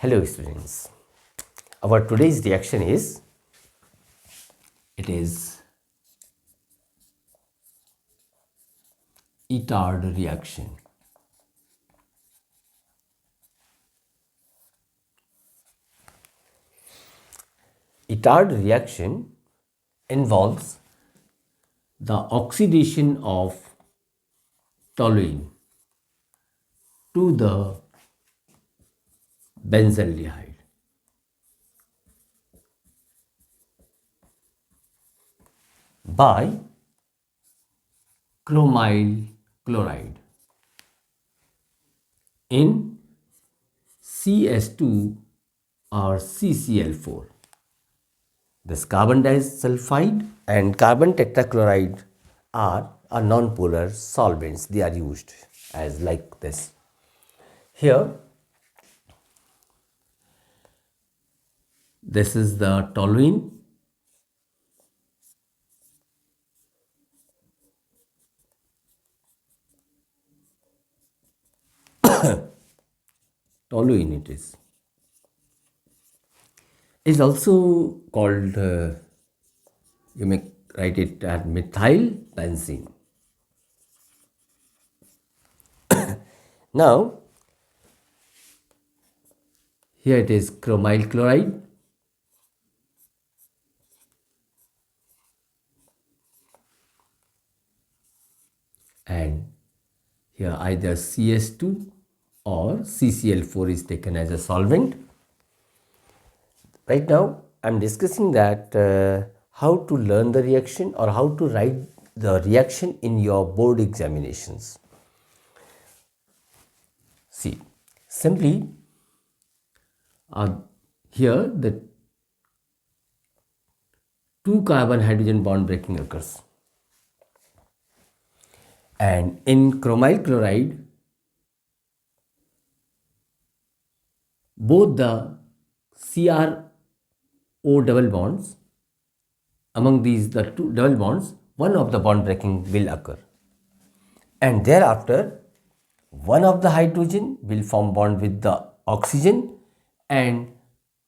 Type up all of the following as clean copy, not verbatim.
Hello students, our today's reaction is Etard reaction. Etard reaction involves the oxidation of toluene to the benzaldehyde by chromyl chloride in CS2 or CCl4. This carbon disulfide and carbon tetrachloride are non-polar solvents. They are used as like this. Here, this is the toluene it is also called you may write it as methyl benzene. Now here it is chromyl chloride and here either CS2 or CCl4 is taken as a solvent. Right now I am discussing that how to learn the reaction or how to write the reaction in your board examinations. See, simply here the 2 carbon hydrogen bond breaking occurs, and in chromyl chloride both the CRO double bonds, among these the 2 double bonds, one of the bond breaking will occur, and thereafter one of the hydrogen will form bond with the oxygen and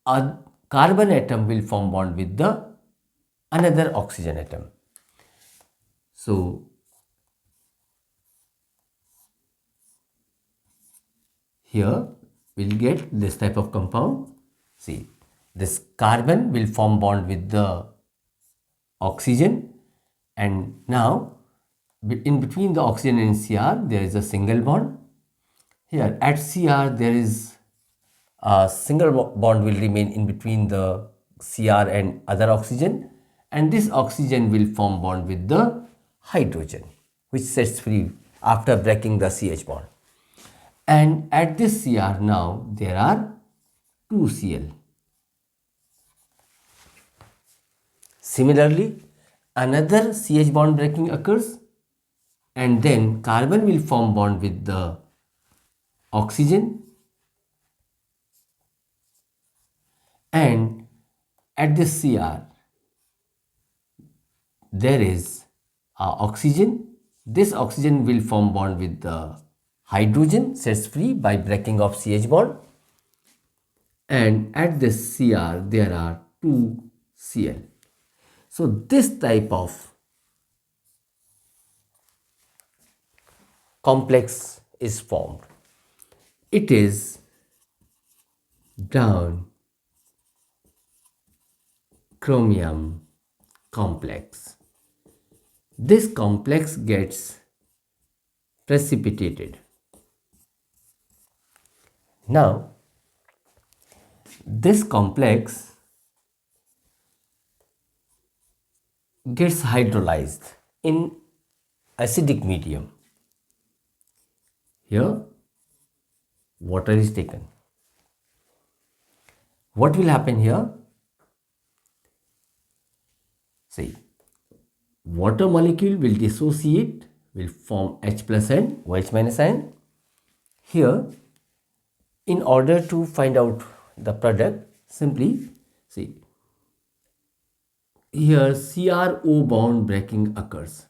a carbon atom will form bond with the another oxygen atom. So here we'll get this type of compound. See, this carbon will form bond with the oxygen, and now in between the oxygen and Cr there is a single bond. Here at Cr there is a single bond will remain in between the Cr and other oxygen, and this oxygen will form bond with the hydrogen which sets free after breaking the CH bond. And at this Cr now there are 2 Cl. Similarly, another CH bond breaking occurs, and then carbon will form bond with the oxygen, and at this Cr there is oxygen. This oxygen will form bond with the hydrogen, sets free by breaking of CH bond, and at this Cr there are 2 Cl. So this type of complex is formed. It is down chromium complex. This complex gets precipitated. Now this complex gets hydrolyzed in acidic medium. Here water is taken. What will happen here? See, water molecule will dissociate, will form H plus N, OH minus N. Here, in order to find out the product, simply see, here CRO bond breaking occurs.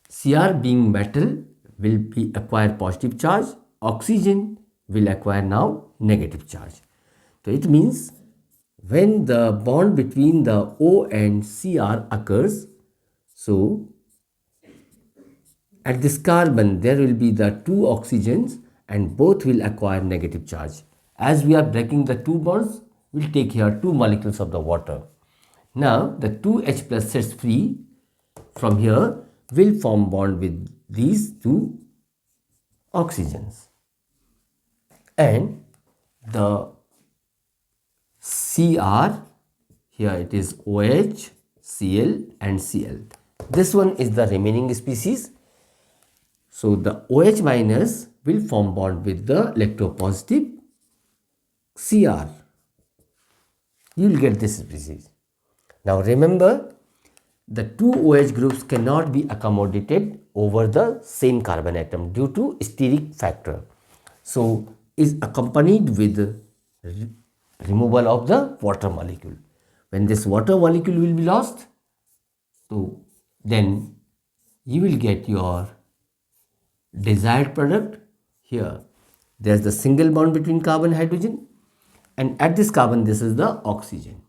Cr being metal will be acquire positive charge, oxygen will acquire now negative charge. So it means when the bond between the O and Cr occurs, so at this carbon there will be the two oxygens and both will acquire negative charge. As we are breaking the two bonds, we'll take here two molecules of the water. Now the 2H plus sets free from here, will form bond with these two oxygens, and the Cr, here it is OH, Cl and Cl. This one is the remaining species. So the OH minus will form bond with the electropositive Cr. You will get this species. Now remember, the two OH groups cannot be accommodated over the same carbon atom due to steric factor. So is accompanied with removal of the water molecule. When this water molecule will be lost, so then you will get your desired product. Here there is the single bond between carbon and hydrogen, and at this carbon this is the oxygen.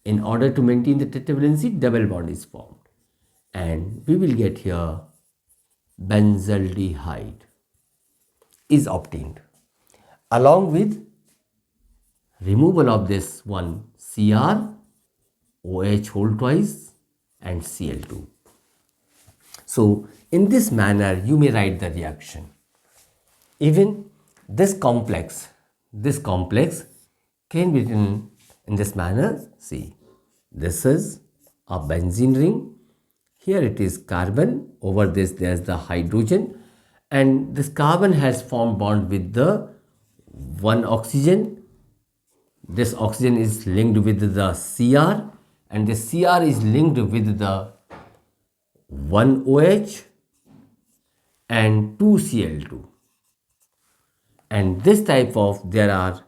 In order to maintain the tetravalency, double bond is formed, and we will get here benzaldehyde is obtained along with removal of this one Cr, OH whole twice and Cl2. So in this manner you may write the reaction. Even this complex can be written in this manner. See, this is a benzene ring. Here it is carbon. Over this there is the hydrogen, and this carbon has formed bond with the one oxygen. This oxygen is linked with the Cr, and this Cr is linked with the one OH and two Cl2. And this type of, there are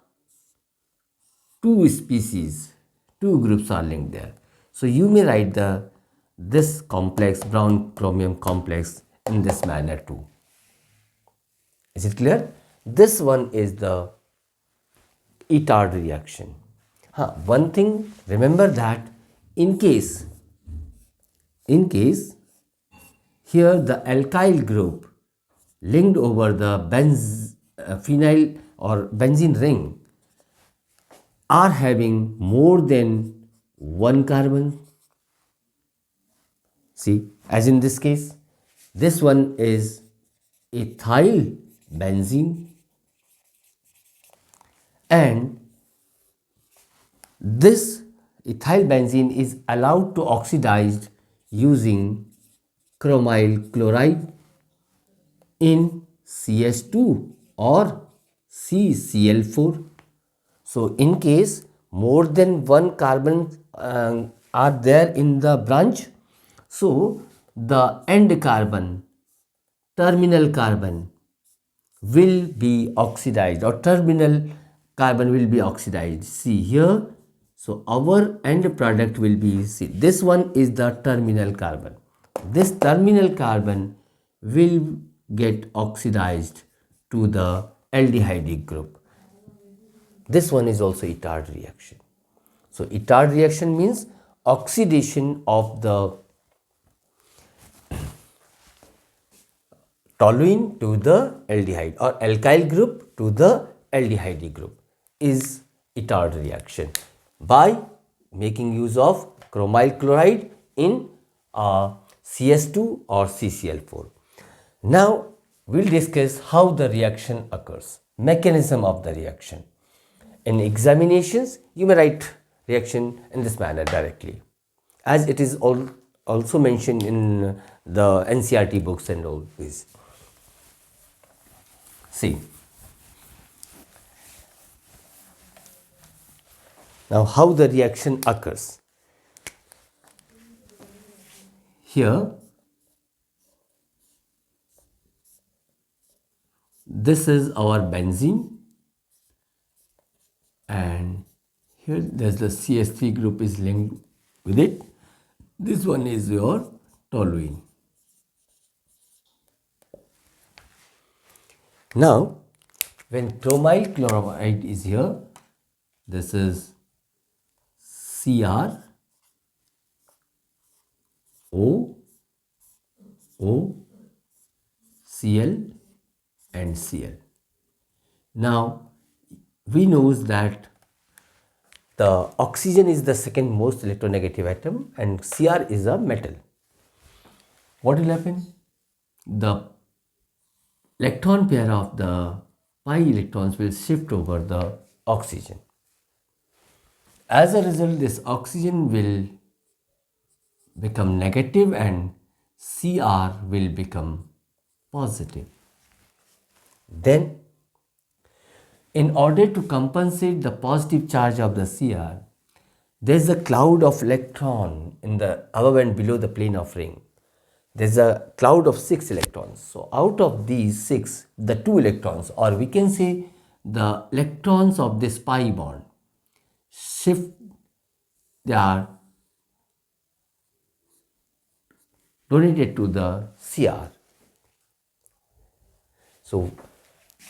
two species, two groups are linked there. So you may write this complex, brown chromium complex, in this manner too. Is it clear? This one is the Etard reaction. One thing, remember that in case here the alkyl group linked over the phenyl or benzene ring are having more than one carbon. See, as in this case, this one is ethyl benzene, and this ethyl benzene is allowed to oxidize using chromyl chloride in CH2 or CCl4. So in case more than one carbon are there in the branch, so the end carbon, terminal carbon will be oxidized, or terminal carbon will be oxidized. See here, so our end product will be, see, this one is the terminal carbon. This terminal carbon will get oxidized to the aldehyde group. This one is also Etard reaction. So Etard reaction means oxidation of the toluene to the aldehyde, or alkyl group to the aldehyde group, is Etard reaction by making use of chromyl chloride in CS2 or CCl4. Now we'll discuss how the reaction occurs, mechanism of the reaction. In examinations, you may write reaction in this manner directly, as it is also mentioned in the NCERT books and all this. See, now how the reaction occurs. Here, this is our benzene, and here there's the CH3 group is linked with it. This one is your toluene. Now When chromyl chloride is here, this is Cr O O Cl and Cl. Now we know that the oxygen is the second most electronegative atom and Cr is a metal. What will happen? The electron pair of the pi electrons will shift over the oxygen. As a result, this oxygen will become negative and Cr will become positive. Then, in order to compensate the positive charge of the Cr, there is a cloud of electron in the above and below the plane of ring. There is a cloud of 6 electrons. So, out of these 6, the 2 electrons, or we can say the electrons of this pi bond, shift, they are donated to the Cr. So,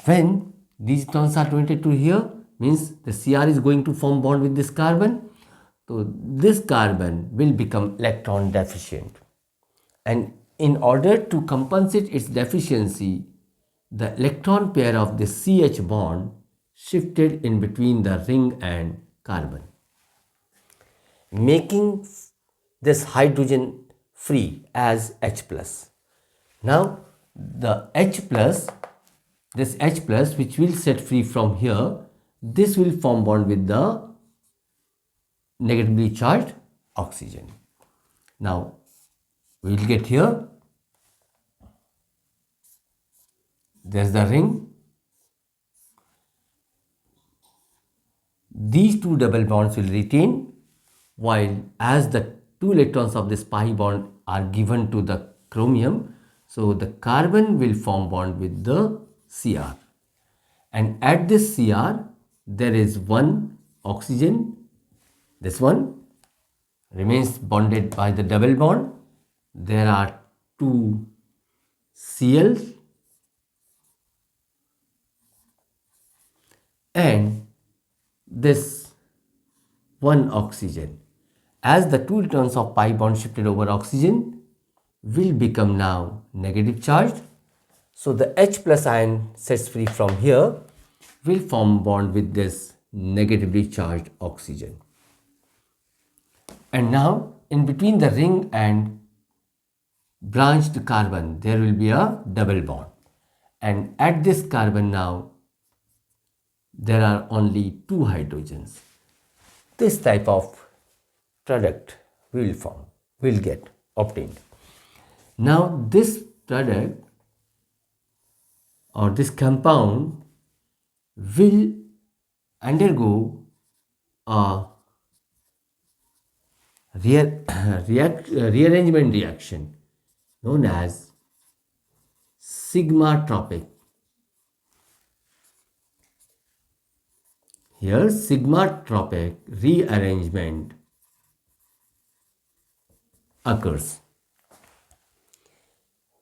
when these electrons are donated to here, means the Cr is going to form bond with this carbon. So, this carbon will become electron deficient. And in order to compensate its deficiency, the electron pair of the CH bond shifted in between the ring and carbon, making this hydrogen free as H plus. Now the H plus, this H plus which will set free from here, this will form bond with the negatively charged oxygen. Now we will get here, there is the ring. These two double bonds will retain, while as the 2 electrons of this pi bond are given to the chromium, so the carbon will form bond with the Cr. And at this Cr, there is one oxygen, this one remains bonded by the double bond. There are 2 Cls and this one oxygen. As the 2 electrons of pi bond shifted over oxygen will become now negative charged. So the H plus ion sets free from here will form bond with this negatively charged oxygen. And now in between the ring and branched carbon, there will be a double bond. And at this carbon now, there are only 2 hydrogens. This type of product will form, will get obtained. Now this product or this compound will undergo a rearrangement reaction known as sigma-tropic. Here sigma-tropic rearrangement occurs.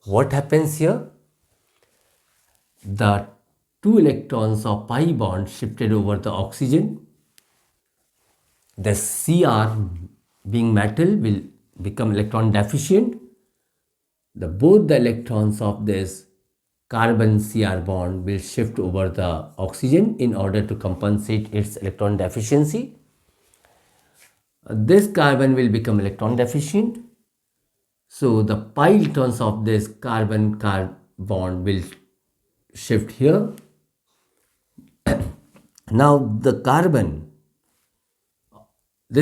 What happens here? The 2 electrons of pi bond shifted over the oxygen. The Cr being metal will become electron deficient. Both the electrons of this carbon Cr bond will shift over the oxygen in order to compensate its electron deficiency. This carbon will become electron deficient. So the pi electrons of this carbon bond will shift here. Now this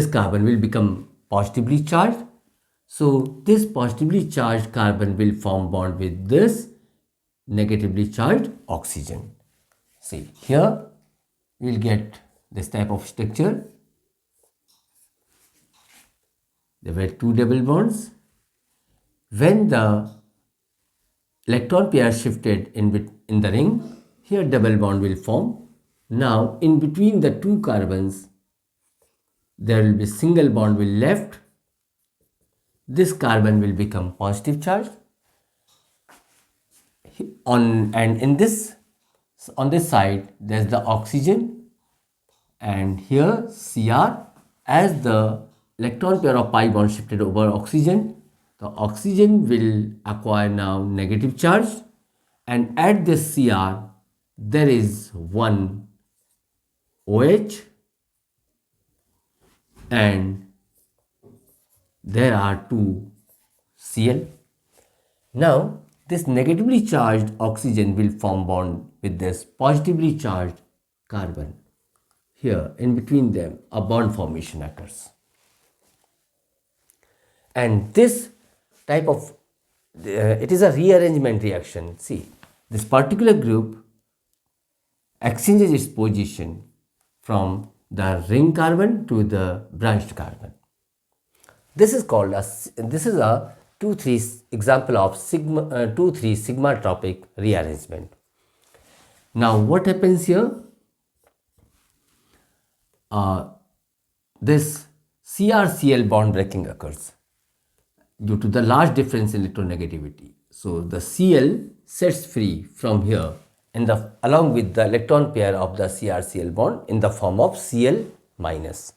carbon will become positively charged. So this positively charged carbon will form bond with this negatively charged oxygen. See, here we will get this type of structure. There were 2 double bonds. When the electron pair shifted in the ring, here double bond will form. Now in between the 2 carbons, there will be single bond will left. This carbon will become positive charge. And in this on this side there's the oxygen, and here Cr, as the electron pair of pi bond shifted over oxygen, the oxygen will acquire now negative charge, and at this Cr there is one OH and there are two Cl. Now this negatively charged oxygen will form bond with this positively charged carbon. Here in between them a bond formation occurs. And this type of, it is a rearrangement reaction. See, this particular group exchanges its position from the ring carbon to the branched carbon. This is called a 2,3 example of 2,3 sigmatropic rearrangement. Now what happens here? This CrCl bond breaking occurs due to the large difference in electronegativity. So the Cl sets free from here along with the electron pair of the CrCl bond in the form of Cl minus.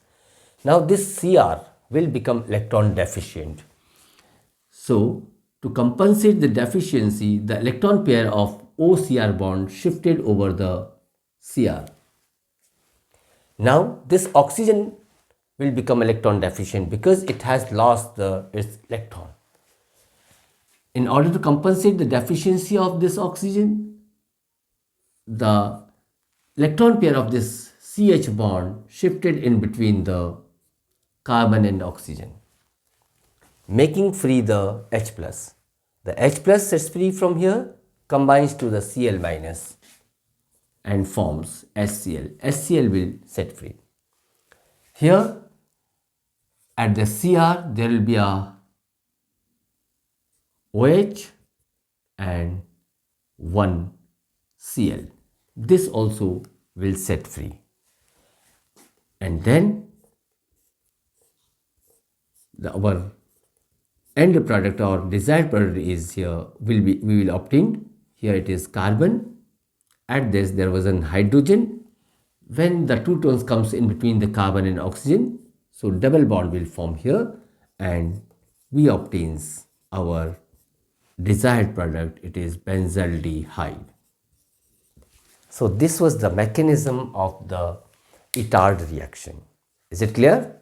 Now this Cr will become electron deficient. So to compensate the deficiency, the electron pair of OCr bond shifted over the Cr. Now this oxygen will become electron deficient because it has lost its electron. In order to compensate the deficiency of this oxygen, the electron pair of this CH bond shifted in between the carbon and oxygen, making free the H plus. The H plus sets free from here, combines to the Cl minus and forms HCl. HCl will set free. Here at the Cr there will be a OH and one Cl. This also will set free. And then our end product or desired product is here we will obtain. Here it is carbon. At this there was an hydrogen. When the two tones comes in between the carbon and oxygen, so double bond will form here and we obtains our desired product. It is benzaldehyde. So this was the mechanism of the Etard reaction. Is it clear?